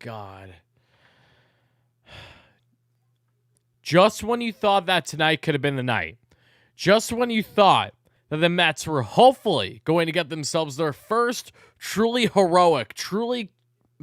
God. Just when you thought that tonight could have been the night, just when you thought that the Mets were hopefully going to get themselves their first truly heroic, truly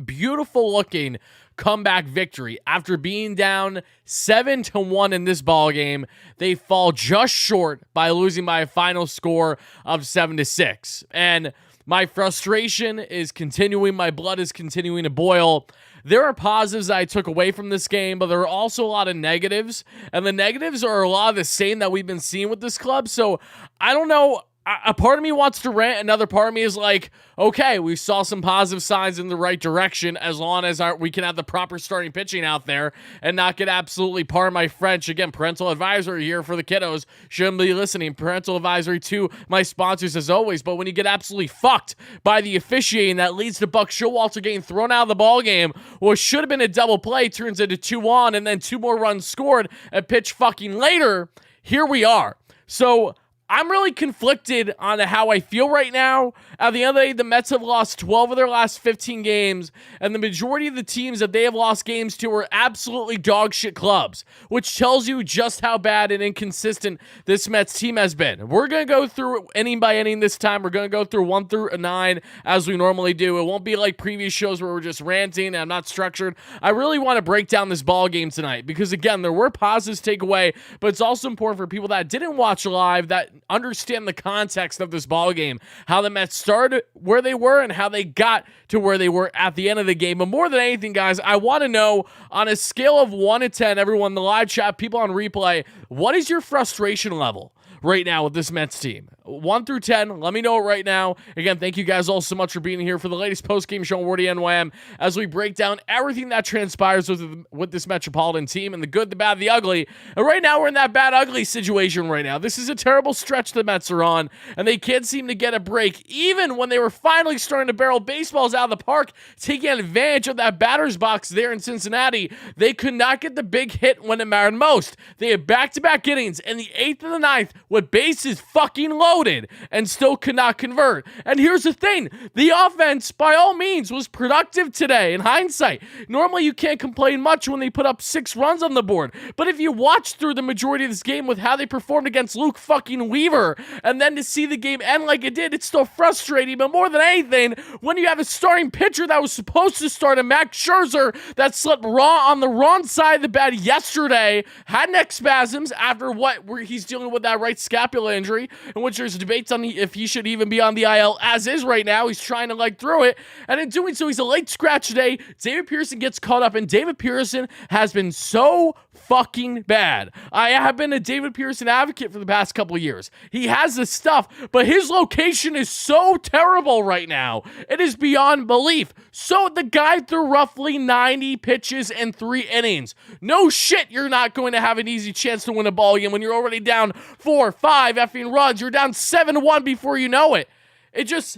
beautiful-looking comeback victory after being down 7-1 in this ballgame, they fall just short by losing by a final score of 7-6. And my frustration is continuing. My blood is continuing to boil. There are positives that I took away from this game, but there are also a lot of negatives. And the negatives are a lot of the same that we've been seeing with this club. So I don't know. A part of me wants to rant. Another part of me is like, okay, we saw some positive signs in the right direction as long as we can have the proper starting pitching out there and not get absolutely, pardon my French, again, parental advisory here for the kiddos. Shouldn't be listening. Parental advisory to my sponsors as always. But when you get absolutely fucked by the officiating that leads to Buck Showalter getting thrown out of the ball game, what should have been a double play turns into 2-on and then 2 more runs scored a pitch fucking later, here we are. So I'm really conflicted on how I feel right now. At the end of the day, the Mets have lost 12 of their last 15 games, and the majority of the teams that they have lost games to are absolutely dog shit clubs, which tells you just how bad and inconsistent this Mets team has been. We're going to go through inning by inning this time. We're going to go through 1 through 9 as we normally do. It won't be like previous shows where we're just ranting and I'm not structured. I really want to break down this ball game tonight because, again, there were positives to take away, but it's also important for people that didn't watch live that understand the context of this ball game, how the Mets started where they were and how they got to where they were at the end of the game. But more than anything, guys, I want to know on a scale of 1 to 10, everyone, the live chat, people on replay, what is your frustration level right now with this Mets team? 1 through 10, let me know it right now. Again, thank you guys all so much for being here for the latest post-game show on WardyNYM as we break down everything that transpires with this Metropolitan team and the good, the bad, the ugly. And right now, we're in that bad, ugly situation right now. This is a terrible stretch the Mets are on, and they can't seem to get a break. Even when they were finally starting to barrel baseballs out of the park, taking advantage of that batter's box there in Cincinnati, they could not get the big hit when it mattered most. They had back-to-back innings in the 8th and the 9th with bases fucking low and still could not convert. And here's the thing, the offense by all means was productive today in hindsight. Normally you can't complain much when they put up 6 runs on the board, but if you watch through the majority of this game with how they performed against Luke fucking Weaver and then to see the game end like it did, it's still frustrating. But more than anything, when you have a starting pitcher that was supposed to start, a Max Scherzer that slept raw on the wrong side of the bed yesterday, had neck spasms after where he's dealing with that right scapula injury, in which there's debates on if he should even be on the IL as is right now. He's trying to leg through it, and in doing so, he's a late scratch today. David Pearson gets caught up, and David Pearson has been so fucking bad. I have been a David Pearson advocate for the past couple of years. He has this stuff, but his location is so terrible right now. It is beyond belief. So the guy threw roughly 90 pitches in 3 innings. No shit, you're not going to have an easy chance to win a ball game when you're already down 4, 5 effing runs. You're down 7-1 before you know it. It just,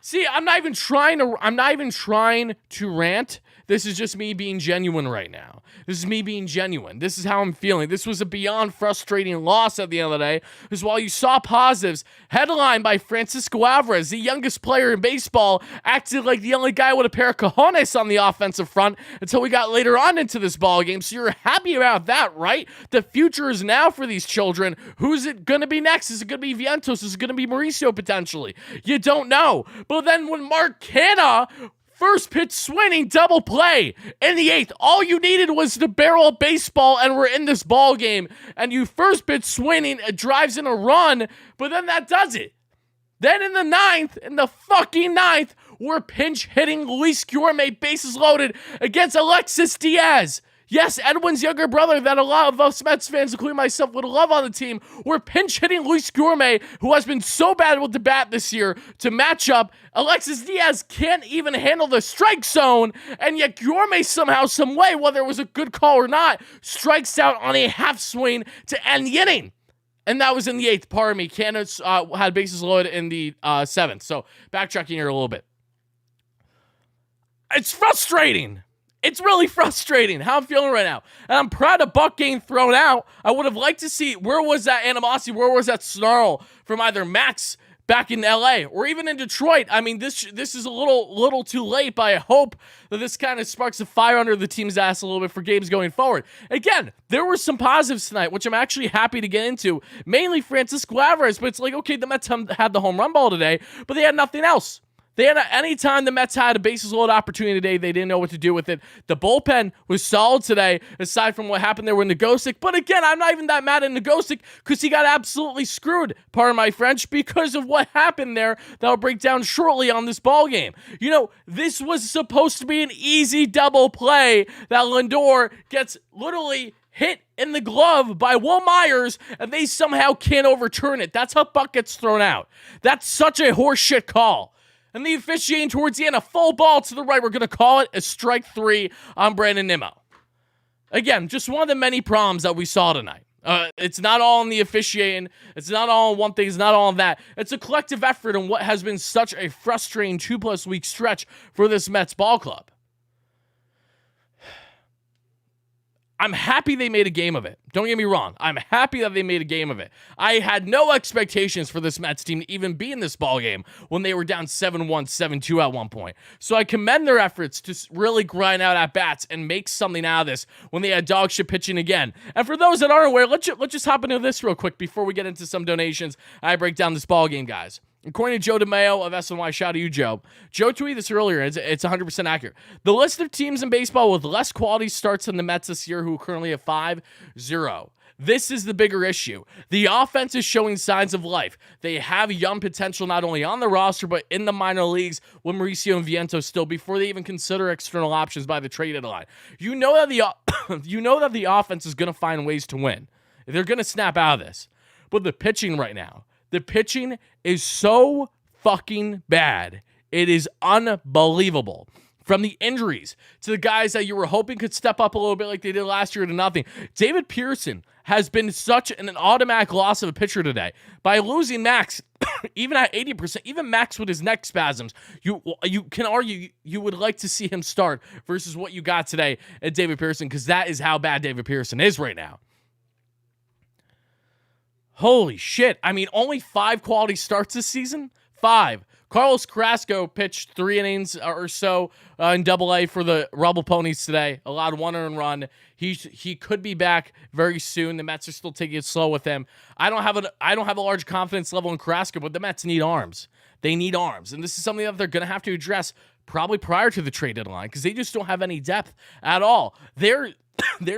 see, I'm not even trying to rant. This is just me being genuine right now. This is me being genuine. This is how I'm feeling. This was a beyond frustrating loss at the end of the day. Because while you saw positives, headlined by Francisco Alvarez, the youngest player in baseball, acted like the only guy with a pair of cojones on the offensive front until we got later on into this ball game. So you're happy about that, right? The future is now for these children. Who's it going to be next? Is it going to be Vientos? Is it going to be Mauricio potentially? You don't know. But then when Mark Canha first pitch swinging double play in the 8th. All you needed was to barrel a baseball and we're in this ball game. And you first pitch swinging, it drives in a run, but then that does it. Then in the fucking 9th, we're pinch hitting Luis Guillorme, bases loaded against Alexis Diaz. Yes, Edwin's younger brother that a lot of us Mets fans, including myself, would love on the team. We're pinch hitting Luis Guillorme, who has been so bad with the bat this year, to match up. Alexis Diaz can't even handle the strike zone, and yet Guillorme somehow, some way, whether it was a good call or not, strikes out on a half swing to end the inning. And that was in the 8th, pardon me. Candace had bases loaded in the 7th. So backtracking here a little bit. It's frustrating. It's really frustrating how I'm feeling right now. And I'm proud of Buck getting thrown out. I would have liked to see where was that animosity, where was that snarl from either Max back in LA or even in Detroit. I mean, this is a little too late, but I hope that this kind of sparks a fire under the team's ass a little bit for games going forward. Again, there were some positives tonight, which I'm actually happy to get into, mainly Francisco Alvarez, but it's like, okay, the Mets had the home run ball today, but they had nothing else. Anytime the Mets had a bases loaded opportunity today, they didn't know what to do with it. The bullpen was solid today, aside from what happened there with Nogosek. But again, I'm not even that mad at Nogosek because he got absolutely screwed, pardon my French, because of what happened there that I'll break down shortly on this ball game. You know, this was supposed to be an easy double play that Lindor gets literally hit in the glove by Will Myers, and they somehow can't overturn it. That's how puck gets thrown out. That's such a horseshit call. And the officiating towards the end, a full ball to the right. We're going to call it a strike 3 on WardyNYM. Again, just one of the many problems that we saw tonight. It's not all in the officiating. It's not all in one thing. It's not all in that. It's a collective effort in what has been such a frustrating 2+ week stretch for this Mets ball club. I'm happy they made a game of it. Don't get me wrong. I'm happy that they made a game of it. I had no expectations for this Mets team to even be in this ballgame when they were down 7-1, 7-2 at one point. So I commend their efforts to really grind out at-bats and make something out of this when they had dog shit pitching again. And for those that aren't aware, let's just hop into this real quick before we get into some donations. I break down this ballgame, guys. According to Joe DeMayo of SNY, shout out to you, Joe. Joe tweeted this earlier. It's 100% accurate. The list of teams in baseball with less quality starts than the Mets this year, who currently have 5-0. This is the bigger issue. The offense is showing signs of life. They have young potential not only on the roster, but in the minor leagues with Mauricio and Vientos still before they even consider external options by the trade deadline. You know that the offense is going to find ways to win. They're going to snap out of this. But the pitching right now, the pitching is so fucking bad. It is unbelievable. From the injuries to the guys that you were hoping could step up a little bit like they did last year to nothing. David Pearson has been such an automatic loss of a pitcher today. By losing Max, even at 80%, even Max with his neck spasms, you can argue you would like to see him start versus what you got today at David Pearson, because that is how bad David Pearson is right now. Holy shit. I mean, only 5 quality starts this season? 5. Carlos Carrasco pitched 3 innings or so in Double-A for the Rebel Ponies today. Allowed 1 earned run. He could be back very soon. The Mets are still taking it slow with him. I don't have a large confidence level in Carrasco, but the Mets need arms. They need arms, and this is something that they're going to have to address probably prior to the trade deadline because they just don't have any depth at all. They're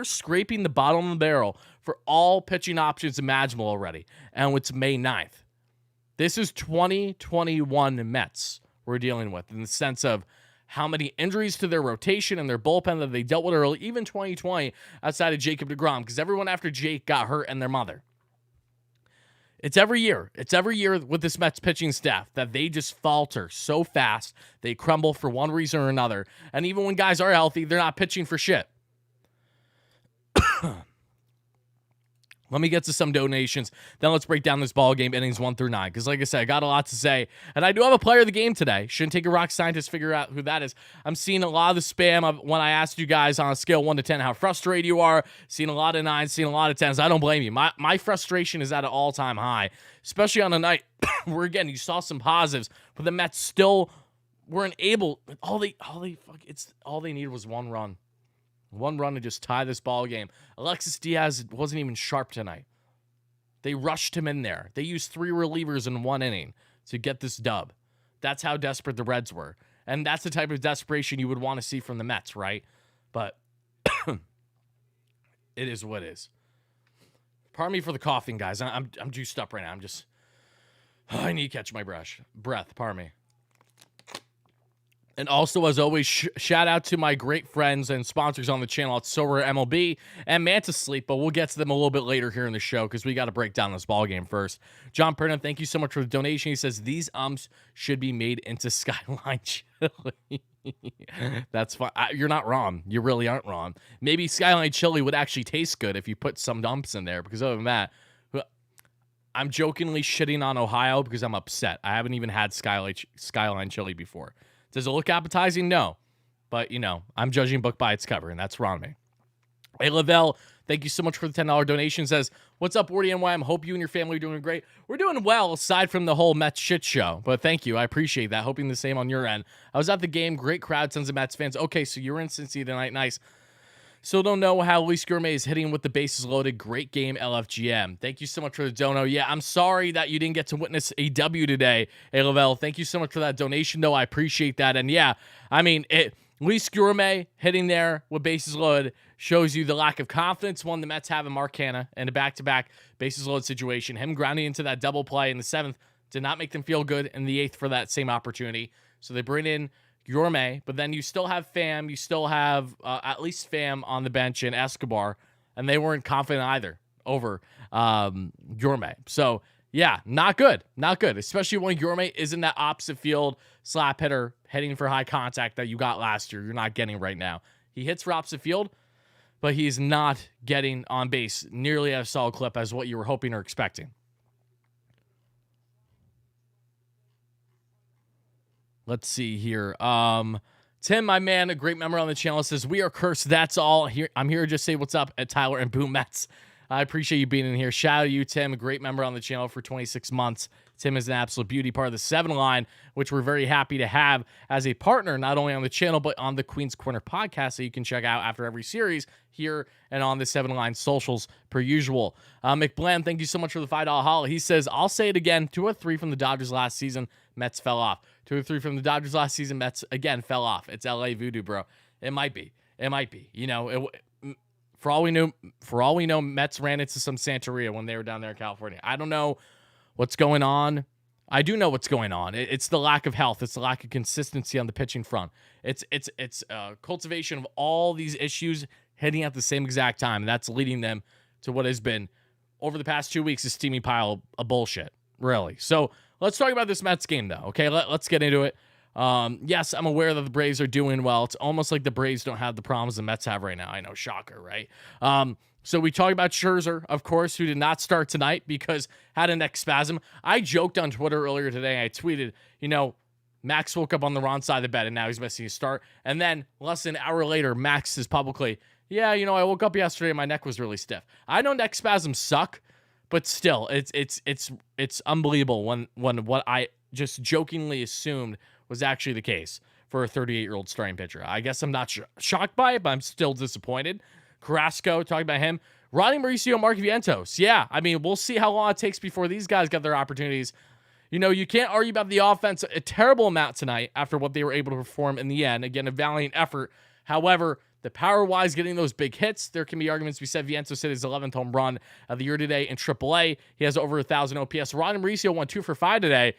scraping the bottom of the barrel for all pitching options imaginable already, and it's May 9th. This is 2021 Mets we're dealing with in the sense of how many injuries to their rotation and their bullpen that they dealt with early, even 2020 outside of Jacob deGrom, because everyone after Jake got hurt and their mother. It's every year. It's every year with this Mets pitching staff that they just falter so fast. They crumble for one reason or another. And even when guys are healthy, they're not pitching for shit. Let me get to some donations. Then let's break down this ball game, innings 1 through 9. Because like I said, I got a lot to say. And I do have a player of the game today. Shouldn't take a rock scientist to figure out who that is. I'm seeing a lot of the spam of when I asked you guys on a scale 1 to 10 how frustrated you are. Seeing a lot of 9s, seeing a lot of 10s. I don't blame you. My frustration is at an all-time high. Especially on a night where, again, you saw some positives. But the Mets still weren't able. All they needed was 1 run. 1 run to just tie this ball game. Alexis Diaz wasn't even sharp tonight. They rushed him in there. They used 3 relievers in 1 inning to get this dub. That's how desperate the Reds were. And that's the type of desperation you would want to see from the Mets, right? But it is what it is. Pardon me for the coughing, guys. I'm juiced up right now. I need to catch my breath. Pardon me. And also, as always, shout out to my great friends and sponsors on the channel at Sober MLB and Mantis Sleep, but we'll get to them a little bit later here in the show because we got to break down this ball game first. John Perna, thank you so much for the donation. He says, these umps should be made into Skyline Chili. That's fine. You're not wrong. You really aren't wrong. Maybe Skyline Chili would actually taste good if you put some umps in there, because other than that, I'm jokingly shitting on Ohio because I'm upset. I haven't even had Skyline Chili before. Does it look appetizing? No. But, I'm judging book by its cover, and that's wrong me. Hey, Lavelle, thank you so much for the $10 donation. Says, what's up, WardyNYM? Hope you and your family are doing great. We're doing well, aside from the whole Mets shit show. But thank you. I appreciate that. Hoping the same on your end. I was at the game. Great crowd. Tons of Mets fans. Okay, so you're in Cincy tonight. Nice. Still don't know how Luis Gourmet is hitting with the bases loaded. Great game, LFGM. Thank you so much for the dono. Yeah, I'm sorry that you didn't get to witness a W today, hey, Lavelle. Thank you so much for that donation, though. I appreciate that. And yeah, I mean, Luis Gourmet hitting there with bases loaded shows you the lack of confidence, one, the Mets have in Mark Canha and a back-to-back bases loaded situation. Him grounding into that double play in the 7th did not make them feel good in the 8th for that same opportunity. So they bring in Gourmet, but then you still have Pham, you still have at least Pham on the bench and Escobar, and they weren't confident either over Gourmet. So, yeah, not good, especially when Gourmet isn't that opposite field slap hitter heading for high contact that you got last year. You're not getting right now. He hits for opposite field, but he's not getting on base nearly as solid clip as what you were hoping or expecting. Let's see here. Tim, my man, a great member on the channel, says, we are cursed. That's all. Here, I'm here to just say what's up at Tyler and Boom Mets. I appreciate you being in here. Shout out to you, Tim, a great member on the channel for 26 months. Tim is an absolute beauty, part of the 7 line, which we're very happy to have as a partner, not only on the channel, but on the Queen's Corner podcast that you can check out after every series here and on the 7 line socials per usual. McBland, thank you so much for the $5 holla. He says, I'll say it again, 2 or 3 from the Dodgers last season, Mets fell off. 2 or 3 from the Dodgers last season, Mets, again, fell off. It's LA voodoo, bro. It might be. You know, for all we know, Mets ran into some Santeria when they were down there in California. I don't know what's going on. I do know what's going on. It's the lack of health. It's the lack of consistency on the pitching front. It's cultivation of all these issues hitting at the same exact time. And that's leading them to what has been, over the past 2 weeks, a steaming pile of bullshit, really. So let's talk about this Mets game, though, okay? Let's get into it. Yes, I'm aware that the Braves are doing well. It's almost like the Braves don't have the problems the Mets have right now. I know, shocker, right? So we talked about Scherzer, of course, who did not start tonight because had a neck spasm. I joked on Twitter earlier today. I tweeted, Max woke up on the wrong side of the bed and now he's missing a start. And then less than an hour later, Max says publicly, yeah, I woke up yesterday and my neck was really stiff. I know neck spasms suck, but still, it's unbelievable when what I just jokingly assumed was actually the case for a 38-year-old starting pitcher. I guess I'm not shocked by it, but I'm still disappointed. Carrasco, talking about him. Ronnie Mauricio, Mark Vientos. Yeah, I mean, we'll see how long it takes before these guys get their opportunities. You can't argue about the offense a terrible amount tonight after what they were able to perform in the end. Again, a valiant effort. However, the power-wise, getting those big hits, there can be arguments. We said Vientos hit his 11th home run of the year today in AAA. He has over 1,000 OPS. Ronnie Mauricio won 2 for 5 today,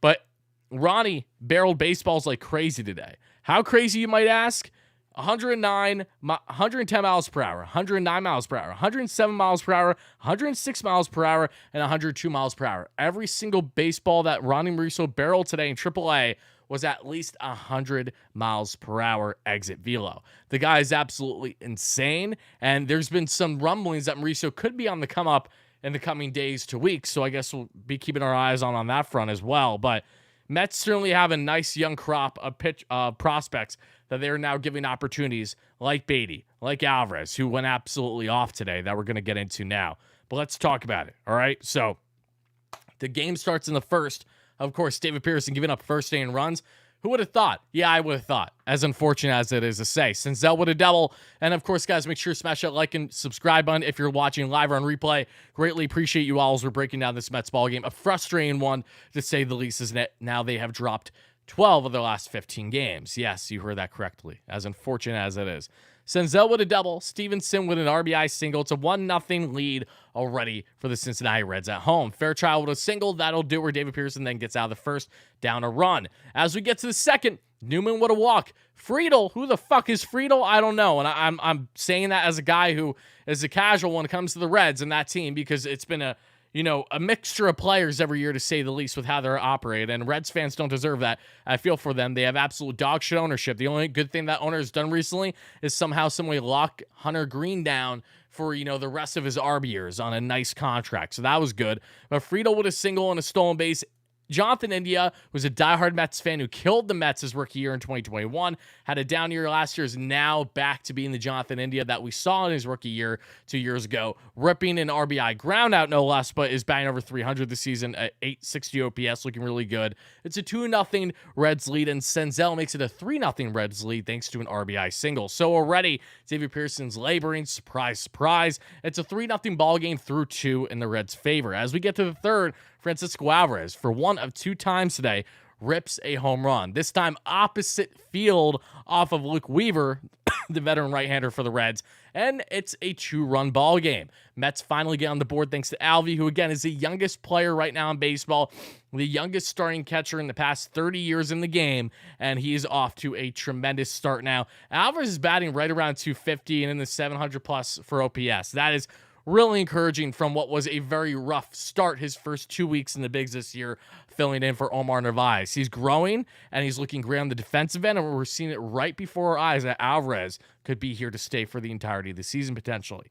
but Ronnie barreled baseballs like crazy today. How crazy, you might ask? 110 miles per hour, 109 miles per hour, 107 miles per hour, 106 miles per hour, and 102 miles per hour. Every single baseball that Ronnie Mauricio barreled today in AAA was at least 100 miles per hour exit velo. The guy is absolutely insane, and there's been some rumblings that Mauricio could be on the come up in the coming days to weeks, so I guess we'll be keeping our eyes on that front as well. But Mets certainly have a nice young crop of prospects that they're now giving opportunities, like Beatty, like Alvarez, who went absolutely off today, that we're going to get into now. But let's talk about it, all right? So the game starts in the first. Of course, David Pearson giving up first inning runs. Who would have thought? Yeah, I would have thought, as unfortunate as it is to say. Senzel with a double. And, of course, guys, make sure to smash that like and subscribe button if you're watching live or on replay. Greatly appreciate you all as we're breaking down this Mets ball game. A frustrating one, to say the least, is that now they have dropped 12 of their last 15 games. Yes, you heard that correctly, as unfortunate as it is. Senzel with a double. Stevenson with an RBI single. It's a 1-0 lead already for the Cincinnati Reds at home. Fairchild with a single. That'll do where David Pearson then gets out of the first, down a run. As we get to the second, Newman with a walk. Friedel, who the fuck is Friedel? I don't know. And I'm saying that as a guy who is a casual when it comes to the Reds and that team, because it's been a mixture of players every year, to say the least, with how they're operated. And Reds fans don't deserve that. I feel for them. They have absolute dog shit ownership. The only good thing that owner has done recently is somehow, someway lock Hunter Green down for, the rest of his ARB years on a nice contract. So that was good. But Friedel with a single and a stolen base Jonathan India was a diehard Mets fan who killed the Mets his rookie year in 2021, had a down year last year, is now back to being the Jonathan India that we saw in his rookie year 2 years ago, ripping an RBI ground out no less, but is batting over 300 this season at 860 OPS, looking really good. It's a 2-0 Reds lead, and Senzel makes it a 3-0 Reds lead thanks to an RBI single. So already, David Pearson's laboring, surprise, surprise. It's a 3-0 ball game through 2 in the Reds' favor. As we get to the third, Francisco Alvarez, for one of 2 times today, rips a home run. This time opposite field off of Luke Weaver, the veteran right-hander for the Reds, and it's a 2-run ball game. Mets finally get on the board thanks to Alvy, who again is the youngest player right now in baseball, the youngest starting catcher in the past 30 years in the game, and he is off to a tremendous start now. Alvarez is batting right around 250 and in the 700 plus for OPS. That is really encouraging from what was a very rough start his first 2 weeks in the bigs this year, filling in for Omar Narvaez. He's growing, and he's looking great on the defensive end, and we're seeing it right before our eyes that Alvarez could be here to stay for the entirety of the season, potentially.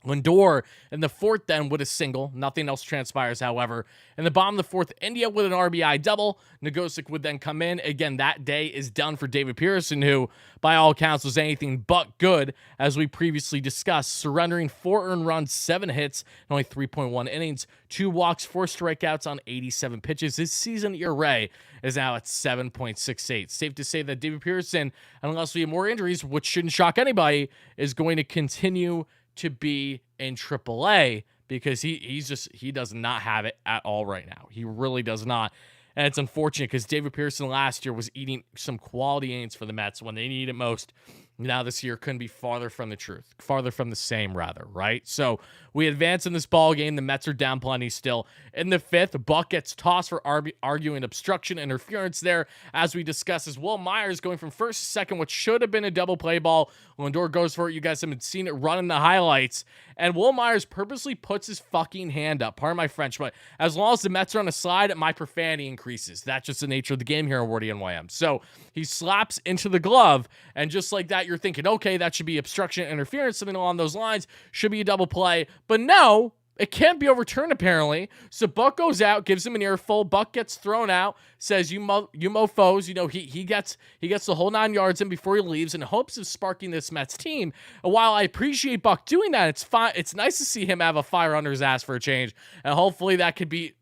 Lindor in the fourth then with a single. Nothing else transpires, however. In the bottom of the fourth, India with an RBI double. Nagosic would then come in. Again, that day is done for David Pearson, who, by all accounts, was anything but good, as we previously discussed, surrendering 4 earned runs, 7 hits, and only 3.1 innings, 2 walks, 4 strikeouts on 87 pitches. His season ERA is now at 7.68. Safe to say that David Pearson, unless we have more injuries, which shouldn't shock anybody, is going to continue to be in AAA, because he does not have it at all right now. He really does not. And it's unfortunate because David Pearson last year was eating some quality innings for the Mets when they need it most. Now this year couldn't be farther from the truth, farther from the same rather, right? So we advance in this ball game. The Mets are down plenty still. In the fifth, Buck gets tossed for arguing obstruction interference there. As we discuss, as Will Myers going from first to second, which should have been a double play ball. Lindor goes for it. You guys haven't seen it run in the highlights. And Will Myers purposely puts his fucking hand up. Pardon my French, but as long as the Mets are on a slide, my profanity increases. That's just the nature of the game here on WardyNYM. So he slaps into the glove, and just like that, you're thinking, okay, that should be obstruction interference, something along those lines, should be a double play. But no, it can't be overturned apparently. So Buck goes out, gives him an earful. Buck gets thrown out, says, you mofos, he gets the whole 9 yards in before he leaves in hopes of sparking this Mets team. And while I appreciate Buck doing that, it's fine. It's nice to see him have a fire under his ass for a change. And hopefully that could be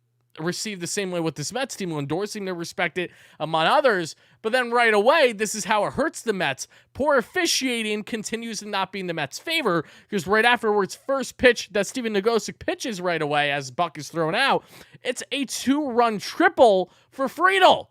received the same way with this Mets team, endorsing to respect it among others. But then right away, this is how it hurts the Mets. Poor officiating continues to not be in the Mets' favor, because right afterwards, first pitch that Steven Nagosic pitches right away as Buck is thrown out, it's a 2-run triple for Friedel.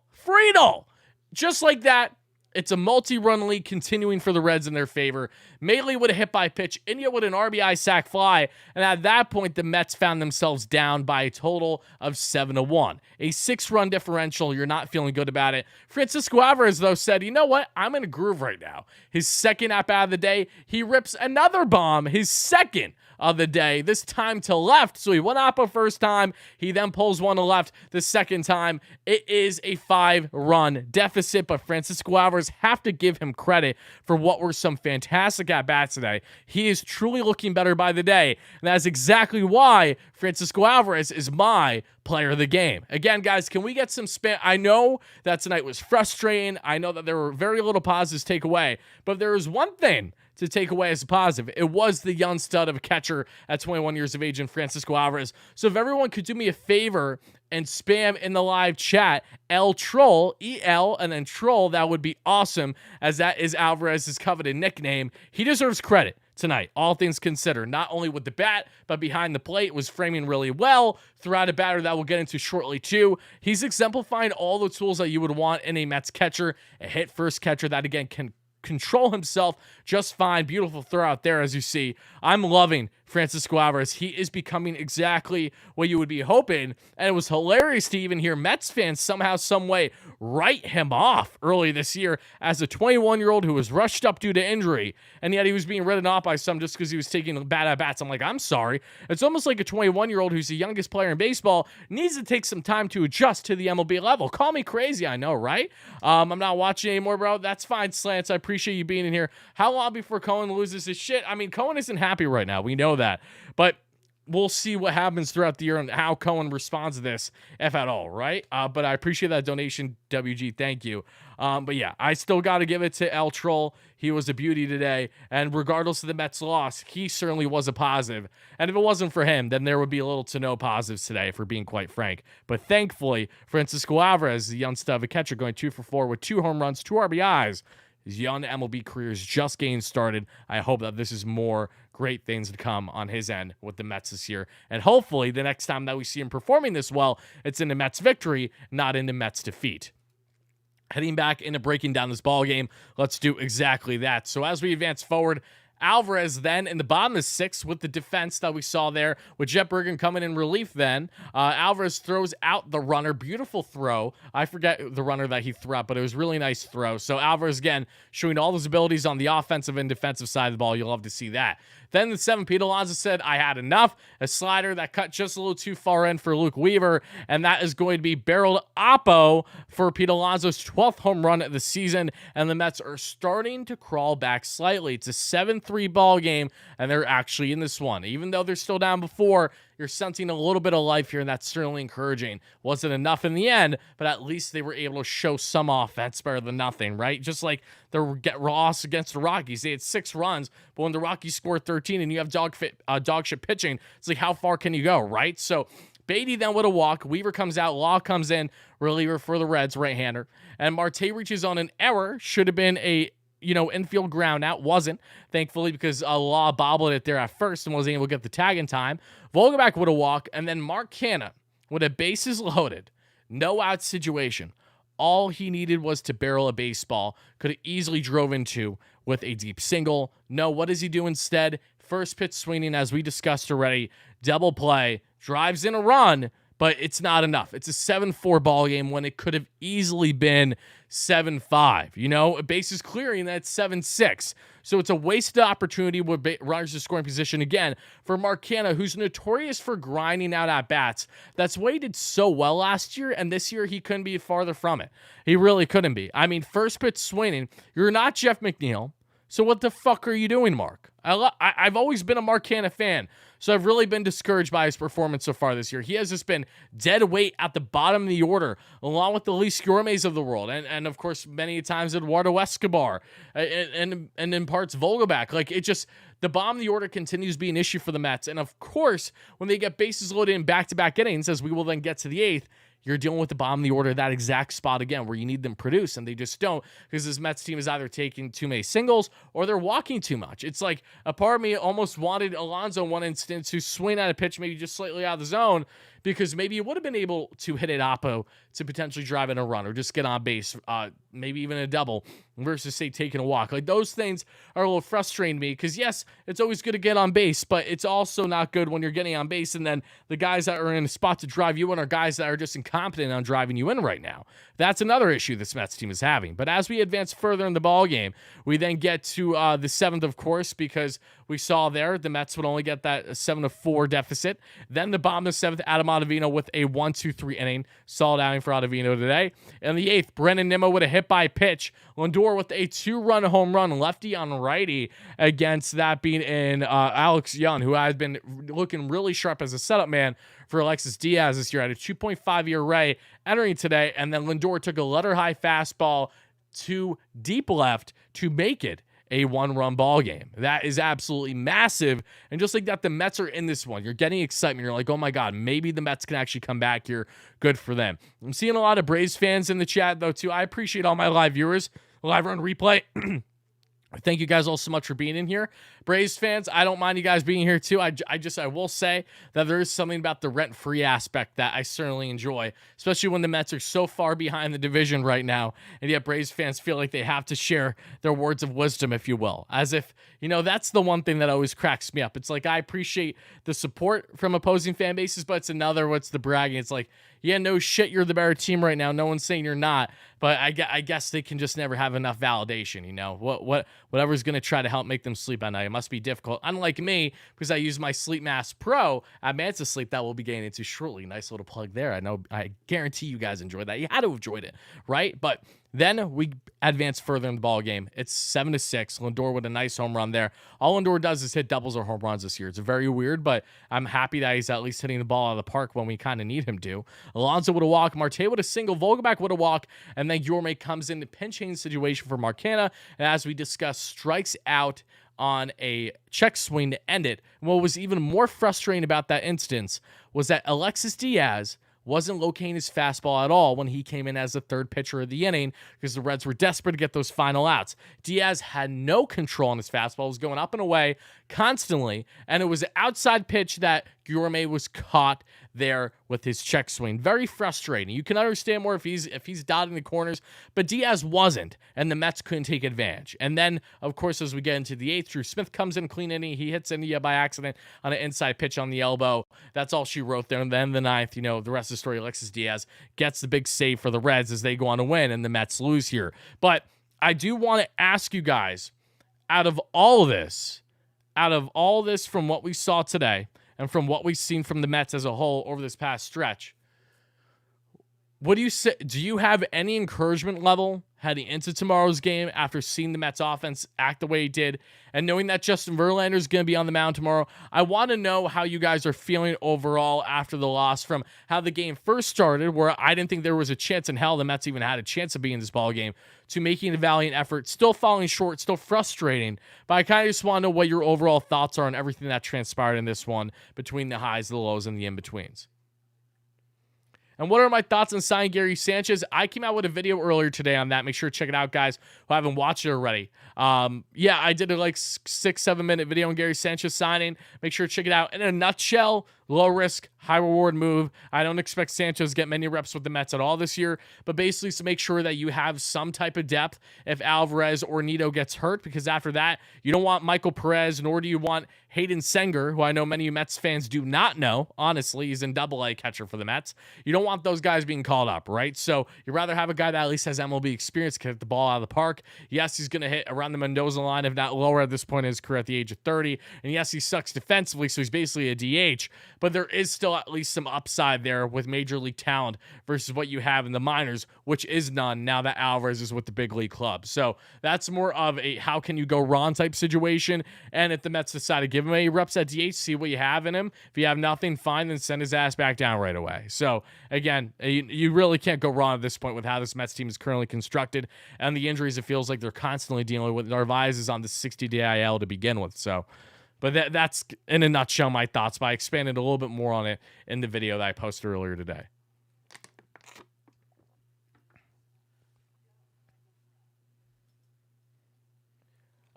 Just like that, it's a multi-run lead continuing for the Reds in their favor. Maley with a hit by pitch, India with an RBI sac fly, and at that point, the Mets found themselves down by a total of 7-1. A 6-run differential, you're not feeling good about it. Francisco Alvarez, though, said, you know what, I'm in a groove right now. His second at-bat of the day, he rips another bomb, his second of the day, this time to left. So he went oppo first time, he then pulls one to left the second time. It is a 5-run deficit, but Francisco Alvarez, have to give him credit for what were some fantastic at-bats today. He is truly looking better by the day, and that is exactly why Francisco Alvarez is my player of the game. Again, guys, can we get some spam? I know that tonight was frustrating. I know that there were very little positives to take away, but there is one thing to take away as a positive. It was the young stud of a catcher at 21 years of age in Francisco Alvarez. So if everyone could do me a favor and spam in the live chat El Troll, E-L, and then Troll, that would be awesome, as that is Alvarez's coveted nickname. He deserves credit tonight, all things considered. Not only with the bat, but behind the plate, was framing really well throughout a batter that we'll get into shortly too. He's exemplifying all the tools that you would want in a Mets catcher, a hit-first catcher that, again, can control himself just fine. Beautiful throw out there, as you see. I'm loving Francisco Alvarez. He is becoming exactly what you would be hoping, and it was hilarious to even hear Mets fans somehow, some way write him off early this year as a 21-year-old who was rushed up due to injury, and yet he was being written off by some just because he was taking bad at-bats. I'm like, I'm sorry. It's almost like a 21-year-old who's the youngest player in baseball needs to take some time to adjust to the MLB level. Call me crazy, I know, right? I'm not watching anymore, bro. That's fine, Slants. I appreciate you being in here. How long before Cohen loses his shit? I mean, Cohen isn't happy right now. We know that. But we'll see what happens throughout the year and how Cohen responds to this, if at all, right? But I appreciate that donation, WG. Thank you. But yeah, I still got to give it to El Troll. He was a beauty today. And regardless of the Mets' loss, he certainly was a positive. And if it wasn't for him, then there would be little to no positives today, if we're being quite frank. But thankfully, Francisco Alvarez, the young stud of a catcher, going 2 for 4 with 2 home runs, 2 RBIs. His young MLB career is just getting started. I hope that this is more great things to come on his end with the Mets this year. And hopefully the next time that we see him performing this well, it's in the Mets victory, not in the Mets defeat. Heading back into breaking down this ball game, let's do exactly that. So as we advance forward, Alvarez then in the bottom of the 6th with the defense that we saw there with Jet Bergen coming in relief then. Alvarez throws out the runner. Beautiful throw. I forget the runner that he threw out, but it was a really nice throw. So Alvarez again showing all his abilities on the offensive and defensive side of the ball. You'll love to see that. Then the 7th, Pete Alonso said, I had enough. A slider that cut just a little too far in for Luke Weaver, and that is going to be barreled oppo for Pete Alonso's 12th home run of the season, and the Mets are starting to crawl back slightly. It's a 7-3 ball game, and they're actually in this one. Even though they're still down before, you're sensing a little bit of life here, and that's certainly encouraging. Wasn't enough in the end, but at least they were able to show some offense better than nothing, right? Just like the loss against the Rockies. They had 6 runs, but when the Rockies scored 13 and you have dog shit pitching, it's like, how far can you go, right? So Beatty then with a walk. Weaver comes out. Law comes in, reliever for the Reds, right-hander. And Marte reaches on an error. Should have been a infield ground out. Wasn't, thankfully, because Law bobbled it there at first and wasn't able to get the tag in time. Vogelback with a walk, and then Mark Canha with a bases loaded, no out situation. All he needed was to barrel a baseball. Could have easily drove into with a deep single. No, what does he do instead? First pitch swinging, as we discussed already. Double play, drives in a run, but it's not enough. It's a 7-4 ball game when it could have easily been 7-5. Bases clearing, that's 7-6. So it's a wasted opportunity with runners in scoring position again for Mark Canha, who's notorious for grinding out at bats. That's why he did so well last year, and this year he couldn't be farther from it. He really couldn't be. I mean, first pitch swinging, you're not Jeff McNeil, so what the fuck are you doing, Mark? I've always been a Mark Canha fan, so I've really been discouraged by his performance so far this year. He has just been dead weight at the bottom of the order, along with the Luis Gourmets of the world, and of course, many times Eduardo Escobar, and in parts Vogelback. Like, it just, the bottom of the order continues to be an issue for the Mets, and of course, when they get bases loaded in back-to-back innings, as we will then get to the 8th, you're dealing with the bottom of the order, that exact spot again, where you need them produce, and they just don't, because this Mets team is either taking too many singles or they're walking too much. It's like a part of me almost wanted Alonso in one instance to swing at a pitch maybe just slightly out of the zone, because maybe you would have been able to hit it oppo to potentially drive in a run or just get on base, maybe even a double, versus, say, taking a walk. Like, those things are a little frustrating to me, because, yes, it's always good to get on base, but it's also not good when you're getting on base and then the guys that are in a spot to drive you in are guys that are just incompetent on driving you in right now. That's another issue this Mets team is having. But as we advance further in the ball game, we then get to the 7th, of course, because we saw there the Mets would only get that 7-4 deficit. Then the bottom of the 7th, Adam Ottavino with a 1-2-3 inning. Solid outing for Ottavino today. And the 8th, Brennan Nimmo with a hit by pitch. Lindor with a 2-run home run, lefty on righty, against that being in Alex Young, who has been looking really sharp as a setup man for Alexis Diaz this year at a 2.5 ERA entering today. And then Lindor took a letter-high fastball to deep left to make it a 1-run ball game. That is absolutely massive. And just like that, the Mets are in this one. You're getting excitement. You're like, oh my God, maybe the Mets can actually come back here. Good for them. I'm seeing a lot of Braves fans in the chat, though, too. I appreciate all my live viewers, live on replay. Thank you guys all so much for being in here. Braves fans, I don't mind you guys being here too. I will say that there is something about the rent-free aspect that I certainly enjoy, especially when the Mets are so far behind the division right now, and yet Braves fans feel like they have to share their words of wisdom, if you will, as if, that's the one thing that always cracks me up. It's like, I appreciate the support from opposing fan bases, but it's another, what's the bragging? It's like, yeah, no shit, you're the better team right now. No one's saying you're not, but I guess they can just never have enough validation, whatever's going to try to help make them sleep at night. It must be difficult. Unlike me, because I use my Sleep Mask Pro at Mansa Sleep, that we'll be getting into shortly. Nice little plug there. I guarantee you guys enjoyed that. You had to have enjoyed it, right? But Then we advance further in the ball game. It's 7-6. Lindor with a nice home run there. All Lindor does is hit doubles or home runs this year. It's very weird, but I'm happy that he's at least hitting the ball out of the park when we kind of need him to. Alonso with a walk, Marte with a single, Vogelback with a walk, and then Yorme comes in the pinch hitting situation for Marcana, and as we discussed, strikes out on a check swing to end it. And what was even more frustrating about that instance was that Alexis Diaz wasn't locating his fastball at all when he came in as the third pitcher of the inning because the Reds were desperate to get those final outs. Diaz had no control on his fastball. It was going up and away constantly, and it was an outside pitch that Guillorme was caught there with his check swing. Very frustrating. You can understand more if he's dotting the corners, but Diaz wasn't, and the Mets couldn't take advantage. And then, of course, as we get into the eighth, Drew Smith comes in clean inning. He hits India by accident on an inside pitch on the elbow. That's all she wrote there. And then the ninth, the rest of the story, Alexis Diaz gets the big save for the Reds as they go on to win, and the Mets lose here. But I do want to ask you guys, out of all this from what we saw today, and from what we've seen from the Mets as a whole over this past stretch, what do you say? Do you have any encouragement level heading into tomorrow's game after seeing the Mets offense act the way it did and knowing that Justin Verlander is going to be on the mound tomorrow? I want to know how you guys are feeling overall after the loss, from how the game first started, where I didn't think there was a chance in hell the Mets even had a chance of being in this ball game, to making a valiant effort, still falling short, still frustrating. But I kind of just want to know what your overall thoughts are on everything that transpired in this one, between the highs, the lows, and the in-betweens. And what are my thoughts on signing Gary Sanchez? I came out with a video earlier today on that. Make sure to check it out, guys, who haven't watched it already. I did a 6-7 minute video on Gary Sanchez signing. Make sure to check it out. In a nutshell, low risk, high reward move. I don't expect Sanchez to get many reps with the Mets at all this year, but basically to make sure that you have some type of depth if Alvarez or Nito gets hurt, because after that, you don't want Michael Perez, nor do you want Hayden Senger, who I know many Mets fans do not know. Honestly, he's in Double-A catcher for the Mets. You don't want those guys being called up, right? So you'd rather have a guy that at least has MLB experience, can hit the ball out of the park. Yes, he's going to hit around the Mendoza line, if not lower at this point in his career at the age of 30. And yes, he sucks defensively, so he's basically a DH. But there is still at least some upside there with major league talent versus what you have in the minors, which is none now that Alvarez is with the big league club. So that's more of a how can you go wrong type situation. And if the Mets decide to give him any reps at DH, see what you have in him. If you have nothing, fine, then send his ass back down right away. So again, you really can't go wrong at this point with how this Mets team is currently constructed and the injuries it feels like they're constantly dealing with. Narvaez is on the 60-day IL to begin with. So, but that's in a nutshell my thoughts, but I expanded a little bit more on it in the video that I posted earlier today.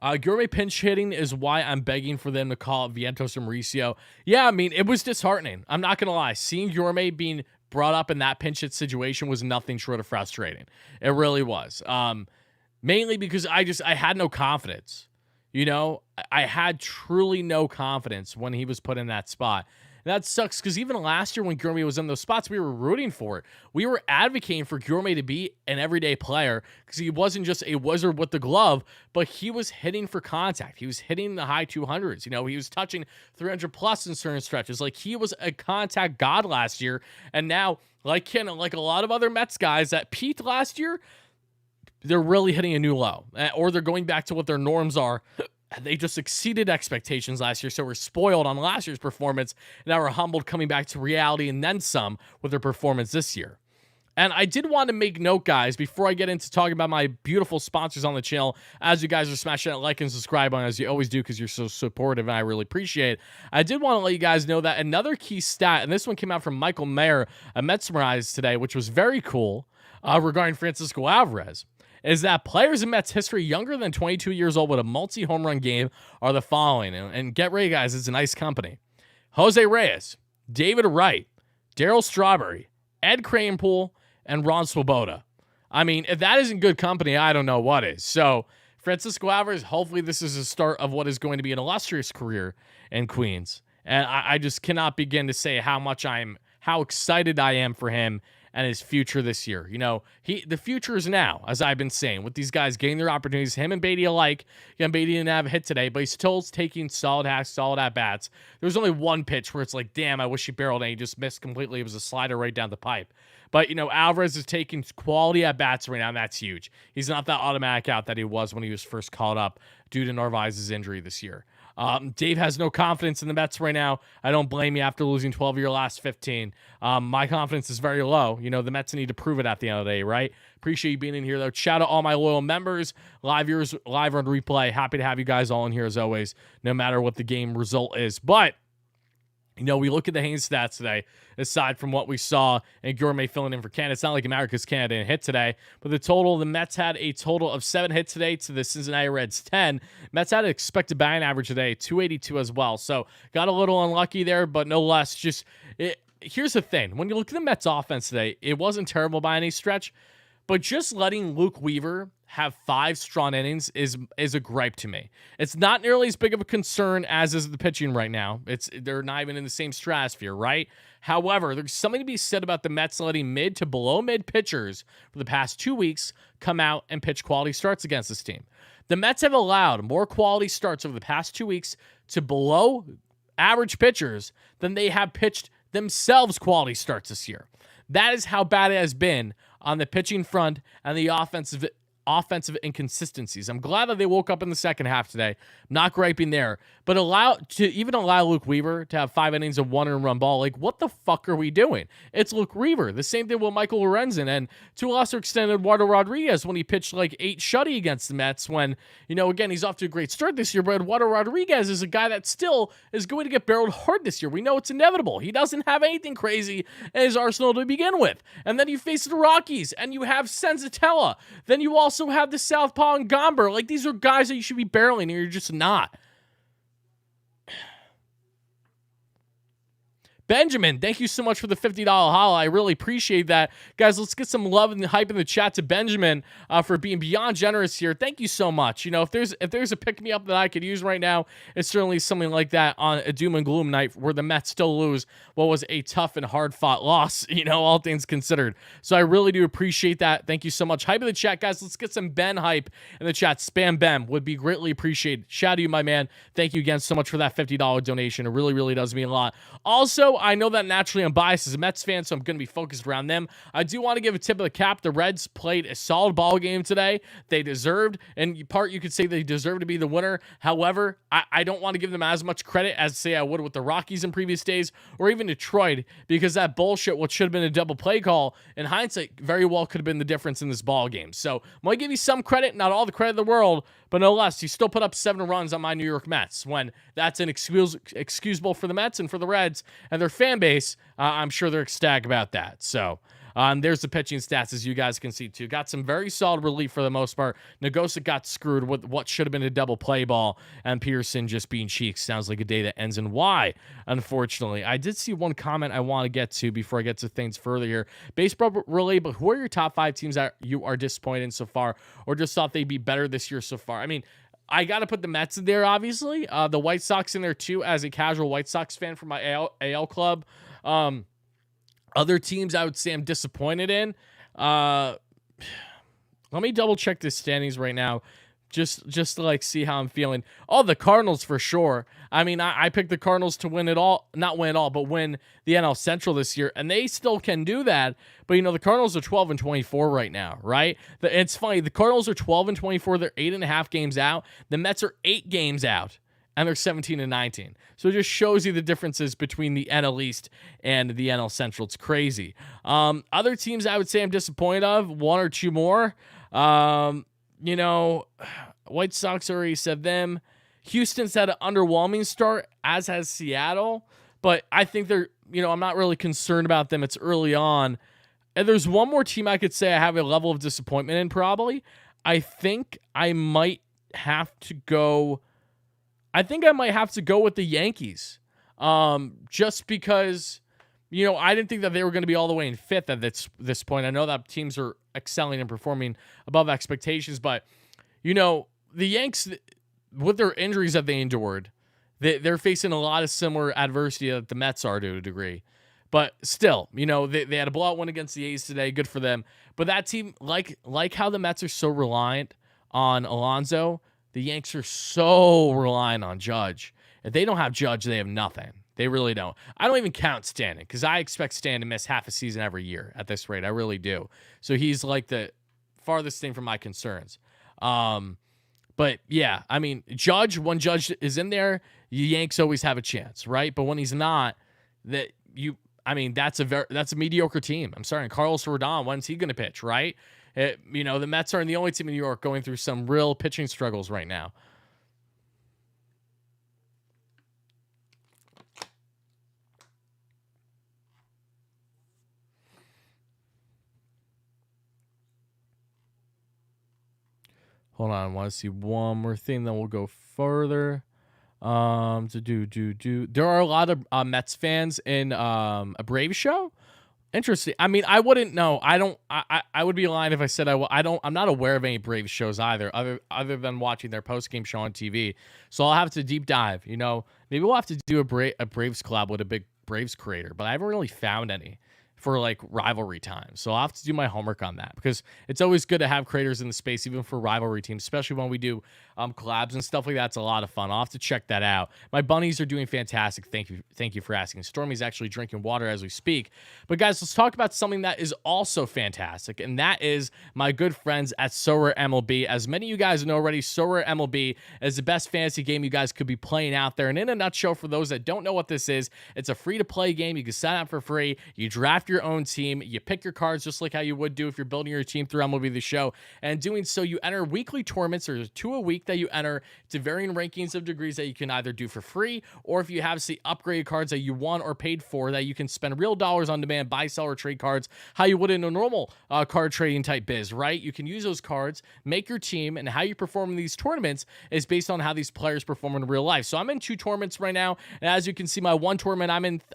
Guillorme pinch hitting is why I'm begging for them to call it Vientos and Mauricio. Yeah, I mean, it was disheartening. I'm not going to lie. Seeing Guillorme being brought up in that pinch hit situation was nothing short of frustrating. It really was. Mainly because I had no confidence. I had truly no confidence when he was put in that spot. And that sucks because even last year when Guillorme was in those spots, we were rooting for it. We were advocating for Guillorme to be an everyday player because he wasn't just a wizard with the glove, but he was hitting for contact. He was hitting the high 200s. He was touching 300 plus in certain stretches. Like, he was a contact god last year. And now, like a lot of other Mets guys that peaked last year, they're really hitting a new low, or they're going back to what their norms are. They just exceeded expectations last year, so we're spoiled on last year's performance. Now we're humbled coming back to reality and then some with their performance this year. And I did want to make note, guys, before I get into talking about my beautiful sponsors on the channel, as you guys are smashing that like and subscribe on, as you always do, because you're so supportive, and I really appreciate it. I did want to let you guys know that another key stat, and this one came out from Michael Mayer, a Mets Rise today, which was very cool, regarding Francisco Alvarez, is that players in Mets history younger than 22 years old with a multi-home run game are the following. And get ready, guys, it's a nice company. Jose Reyes, David Wright, Darryl Strawberry, Ed Kranepool, and Ron Swoboda. I mean, if that isn't good company, I don't know what is. So, Francisco Alvarez, hopefully this is the start of what is going to be an illustrious career in Queens. And I just cannot begin to say how excited I am for him and his future this year. The future is now, as I've been saying, with these guys getting their opportunities. Him and Beatty alike. Again, Beatty didn't have a hit today, but he's still taking solid hacks, solid at-bats. There was only one pitch where it's like, damn, I wish he barreled, and he just missed completely. It was a slider right down the pipe. But, Alvarez is taking quality at bats right now, and that's huge. He's not that automatic out that he was when he was first called up due to Narvaez's injury this year. Dave has no confidence in the Mets right now. I don't blame you after losing 12 of your last 15. My confidence is very low. The Mets need to prove it at the end of the day, right? Appreciate you being in here, though. Shout out all my loyal members, live viewers, live on replay. Happy to have you guys all in here as always, no matter what the game result is. But we look at the Haynes stats today, aside from what we saw and Gourmet filling in for Canada. It's not like America's Canada didn't hit today, but the Mets had a total of 7 hits today to the Cincinnati Reds 10. Mets had an expected batting average today, 282 as well. So got a little unlucky there, but no less. Here's the thing. When you look at the Mets offense today, it wasn't terrible by any stretch, but just letting Luke Weaver have 5 strong innings is a gripe to me. It's not nearly as big of a concern as is the pitching right now. They're not even in the same stratosphere, right? However, there's something to be said about the Mets letting mid to below mid pitchers for the past 2 weeks come out and pitch quality starts against this team. The Mets have allowed more quality starts over the past 2 weeks to below average pitchers than they have pitched themselves quality starts this year. That is how bad it has been on the pitching front and the offensive inconsistencies. I'm glad that they woke up in the second half today. Not griping there. But allow Luke Weaver to have 5 innings of 1 run ball. Like, what the fuck are we doing? It's Luke Weaver. The same thing with Michael Lorenzen and to a lesser extent Eduardo Rodriguez when he pitched like 8 shutty against the Mets when, again, he's off to a great start this year, but Eduardo Rodriguez is a guy that still is going to get barreled hard this year. We know it's inevitable. He doesn't have anything crazy in his arsenal to begin with. And then you face the Rockies and you have Senzatella. Then you also have the Southpaw and Gomber. Like, these are guys that you should be barreling and you're just not. Benjamin, thank you so much for the $50 holla. I really appreciate that. Guys, let's get some love and hype in the chat to Benjamin for being beyond generous here. Thank you so much. If there's a pick-me-up that I could use right now, it's certainly something like that on a doom and gloom night where the Mets still lose what was a tough and hard-fought loss, all things considered. So I really do appreciate that. Thank you so much. Hype in the chat, guys. Let's get some Ben hype in the chat. Spam Ben would be greatly appreciated. Shout out to you, my man. Thank you again so much for that $50 donation. It really, really does mean a lot. Also, I know that naturally I'm biased as a Mets fan, so I'm going to be focused around them. I do want to give a tip of the cap. The Reds played a solid ball game today. They deserved, and you could say they deserve to be the winner. However, I don't want to give them as much credit as, say, I would with the Rockies in previous days, or even Detroit, because that bullshit, what should have been a double play call, in hindsight, very well could have been the difference in this ball game. So I'm going to give you some credit, not all the credit in the world, but no less. You still put up 7 runs on my New York Mets when that's inexcusable for the Mets and for the Reds and their fan base. I'm sure they're ecstatic about that. So there's the pitching stats, as you guys can see, too. Got some very solid relief for the most part. Nagosa got screwed with what should have been a double play ball, and Pearson just being cheeks. Sounds like a day that ends in Y, unfortunately. I did see one comment I want to get to before I get to things further here. Baseball really, but who are your top 5 teams that you are disappointed in so far, or just thought they'd be better this year so far? I mean, I got to put the Mets in there, obviously. The White Sox in there, too, as a casual White Sox fan for my AL club. Other teams I would say I'm disappointed in. Let me double check the standings right now, just to like see how I'm feeling. Oh, the Cardinals for sure. I mean, I picked the Cardinals to win it all, not win it all, but win the NL Central this year, and they still can do that. But the Cardinals are 12-24 right now, right? It's funny. The Cardinals are 12-24. They're 8.5 games out. The Mets are 8 games out, and they're 17-19. So it just shows you the differences between the NL East and the NL Central. It's crazy. Other teams I would say I'm disappointed of, 1 or 2 more. White Sox already said them. Houston's had an underwhelming start, as has Seattle. But I think they're, I'm not really concerned about them. It's early on. And there's one more team I could say I have a level of disappointment in, probably. I think I might have to go with the Yankees. Just because, I didn't think that they were going to be all the way in 5th at this point. I know that teams are excelling and performing above expectations, but, the Yanks, with their injuries that they endured, they're facing a lot of similar adversity that the Mets are to a degree. But still, they had a blowout win against the A's today. Good for them. But that team, like how the Mets are so reliant on Alonso, the Yanks are so reliant on Judge. If they don't have Judge, they have nothing. They really don't. I don't even count Stan because I expect Stan to miss half a season every year at this rate. I really do. So he's like the farthest thing from my concerns. But yeah, I mean, Judge, when Judge is in there, you Yanks always have a chance, right? But when he's not, that's a mediocre team. I'm sorry. And Carlos Rodon, when's he going to pitch, right? The Mets are the only team in New York going through some real pitching struggles right now. Hold on, I want to see one more thing, then we'll go further. There are a lot of Mets fans in a Braves show. Interesting. I mean, I wouldn't know. I would be lying if I said I'm not aware of any Braves shows either, other than watching their post-game show on TV. So I'll have to deep dive. Maybe we'll have to do a Braves collab with a big Braves creator, but I haven't really found any for like rivalry time. So I'll have to do my homework on that because it's always good to have creators in the space, even for rivalry teams, especially when we do collabs and stuff like that. It's a lot of fun. I'll have to check that out. My bunnies are doing fantastic. Thank you for asking. Stormy's actually drinking water as we speak. But guys, let's talk about something that is also fantastic, and that is my good friends at Sorare MLB. As many of you guys know already, Sorare MLB is the best fantasy game you guys could be playing out there. And in a nutshell, for those that don't know what this is, it's a free-to-play game. You can sign up for free. You draft your own team. You pick your cards just like how you would do if you're building your team through MLB The Show. And doing so, you enter weekly tournaments. There's 2 a week that you enter to varying rankings of degrees that you can either do for free, or if you have, say, upgraded cards that you won or paid for, that you can spend real dollars on demand, buy, sell, or trade cards how you would in a normal card trading type biz, right? You can use those cards, make your team, and how you perform in these tournaments is based on how these players perform in real life. So I'm in 2 tournaments right now, and as you can see, my one tournament,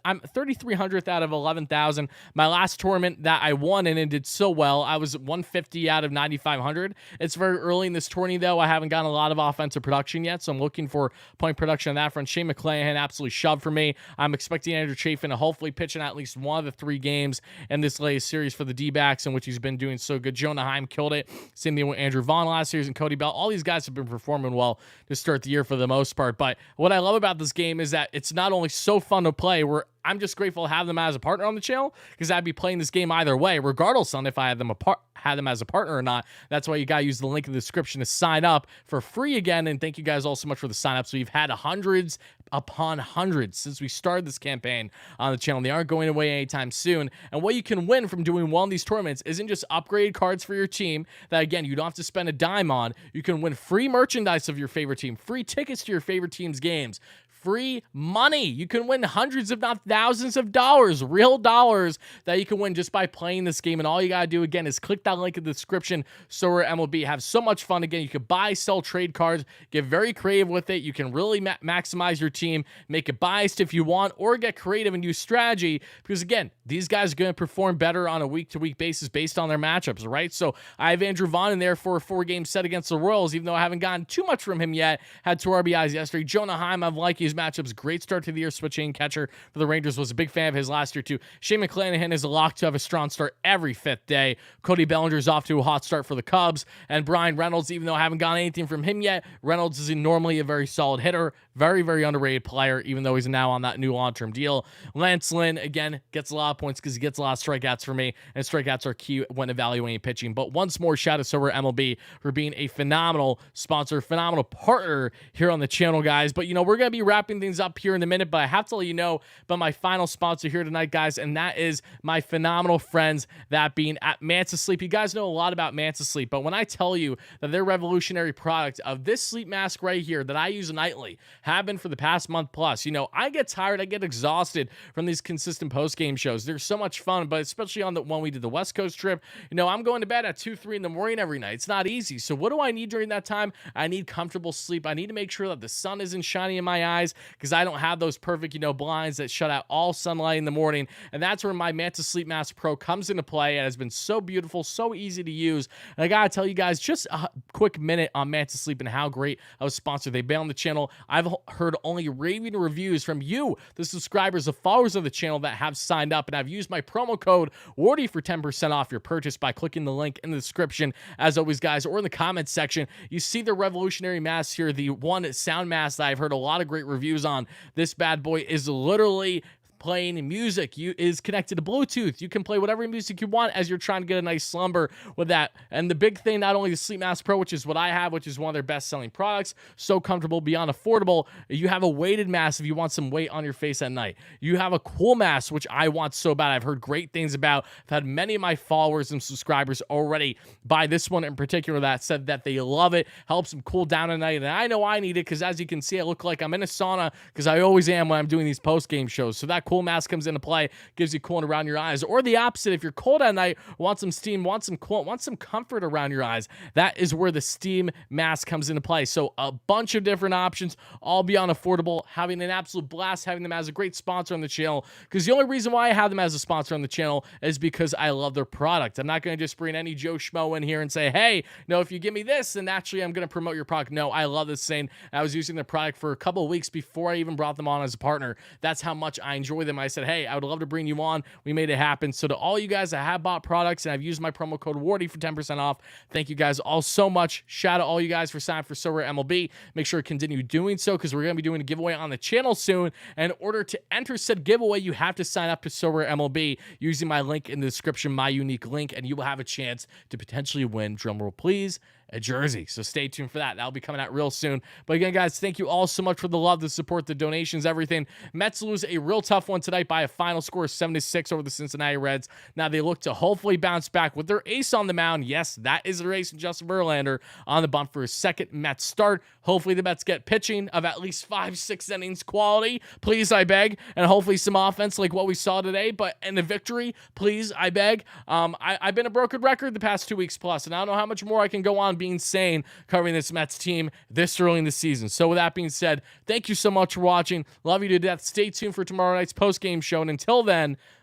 I'm 3,300th out of 11,000. My last tournament that I won and it did so well, I was 150 out of 9,500. It's very early in this tourney, though. I haven't gotten a lot of offensive production yet, so I'm looking for point production on that front. Shane McClanahan absolutely shoved for me. I'm expecting Andrew Chafin to hopefully pitch in at least one of the 3 games in this latest series for the D-backs, in which he's been doing so good. Jonah Heim killed it. Same thing with Andrew Vaughn last series and Cody Bell. All these guys have been performing well to start the year for the most part. But what I love about this game is that it's not only so fun to play, I'm just grateful to have them as a partner on the channel, because I'd be playing this game either way, regardless on if I had them as a partner or not. That's why you got to use the link in the description to sign up for free again. And thank you guys all so much for the sign up. So we've had hundreds upon hundreds since we started this campaign on the channel. They aren't going away anytime soon. And what you can win from doing well in these tournaments isn't just upgraded cards for your team that, again, you don't have to spend a dime on. You can win free merchandise of your favorite team, free tickets to your favorite team's games, free money. You can win hundreds, if not thousands of dollars, real dollars that you can win just by playing this game. And all you got to do, again, is click that link in the description. Sorare MLB. Have so much fun. Again, you can buy, sell, trade cards, get very creative with it. You can really maximize your team, make it biased if you want, or get creative and use strategy, because, again, these guys are going to perform better on a week-to-week basis based on their matchups, right? So I have Andrew Vaughn in there for a 4-game set against the Royals, even though I haven't gotten too much from him yet. Had 2 RBIs yesterday. Jonah Heim, I've liked his matchups. Great start to the year. Switching catcher for the Rangers. Was a big fan of his last year, too. Shane McClanahan is a lock to have a strong start every 5th day. Cody Bellinger's off to a hot start for the Cubs. And Brian Reynolds, even though I haven't gotten anything from him yet, Reynolds is normally a very solid hitter. Very, very underrated player, even though he's now on that new long-term deal. Lance Lynn, again, gets a lot of points because he gets a lot of strikeouts for me, and strikeouts are key when evaluating pitching. But once more, shout out to Sorare MLB for being a phenomenal sponsor, phenomenal partner here on the channel, guys. But, we're going to be wrapping things up here in a minute, but I have to let you know about my final sponsor here tonight, guys, and that is my phenomenal friends, that being at Manta Sleep. You guys know a lot about Manta Sleep, but when I tell you that their revolutionary product of this sleep mask right here that I use nightly, have been for the past month plus, I get tired, I get exhausted from these consistent post-game shows. They're so much fun, but especially on the when we did the West Coast trip, I'm going to bed at 2, 3 in the morning every night. It's not easy. So what do I need during that time? I need comfortable sleep. I need to make sure that the sun isn't shining in my eyes, because I don't have those perfect, blinds that shut out all sunlight in the morning. And that's where my Manta Sleep Mask Pro comes into play. It has been so beautiful, so easy to use. And I gotta tell you guys, just a quick minute on Manta Sleep and how great of a sponsor they've been on the channel. I've heard only raving reviews from you, the subscribers, the followers of the channel that have signed up and have used my promo code WARDY for 10% off your purchase by clicking the link in the description, as always, guys, or in the comments section. You see the revolutionary mask here, the one sound mask that I've heard a lot of great reviews on. This bad boy is literally playing music. Is connected to Bluetooth. You can play whatever music you want as you're trying to get a nice slumber with that. And the big thing, not only the Sleep Mask Pro, which is what I have, which is one of their best selling products, so comfortable, beyond affordable. You have a weighted mask if you want some weight on your face at night. You have a cool mask, which I want so bad. I've heard great things about. I've had many of my followers and subscribers already buy this one in particular that said that they love it, helps them cool down at night. And I know I need it because, as you can see, I look like I'm in a sauna because I always am when I'm doing these post-game shows. So that cool mask comes into play, gives you cooling around your eyes. Or the opposite, if you're cold at night, want some steam, want some cool, want some comfort around your eyes, that is where the steam mask comes into play. So a bunch of different options, all beyond affordable. Having an absolute blast having them as a great sponsor on the channel, because the only reason why I have them as a sponsor on the channel is because I love their product. I'm not going to just bring any Joe Schmo in here and say, hey, no, if you give me this, then naturally I'm going to promote your product. No, I love this thing. I was using the product for a couple of weeks before I even brought them on as a partner. That's how much I enjoy them. I said, hey, I would love to bring you on. We made it happen. So to all you guys that have bought products and I've used my promo code WARDY for 10% off, thank you guys all so much. Shout out all you guys for signing up for So Rare MLB. Make sure to continue doing so because we're going to be doing a giveaway on the channel soon. And in order to enter said giveaway, you have to sign up to So Rare MLB using my link in the description, my unique link, and you will have a chance to potentially win, drumroll please, a jersey. So stay tuned for that. That'll be coming out real soon. But again, guys, thank you all so much for the love, the support, the donations, everything. Mets lose a real tough one tonight by a final score of 7-6 over the Cincinnati Reds. Now they look to hopefully bounce back with their ace on the mound. Yes, that is their ace, Justin Verlander, on the bump for his second Mets start. Hopefully the Mets get pitching of at least 5-6 innings quality, please, I beg, and hopefully some offense like what we saw today. But in a victory, please, I beg. I've been a broken record the past 2 weeks plus, and I don't know how much more I can go on being sane covering this Mets team this early in the season. So with that being said, thank you so much for watching. Love you to death. Stay tuned for tomorrow night's post-game show. And until then,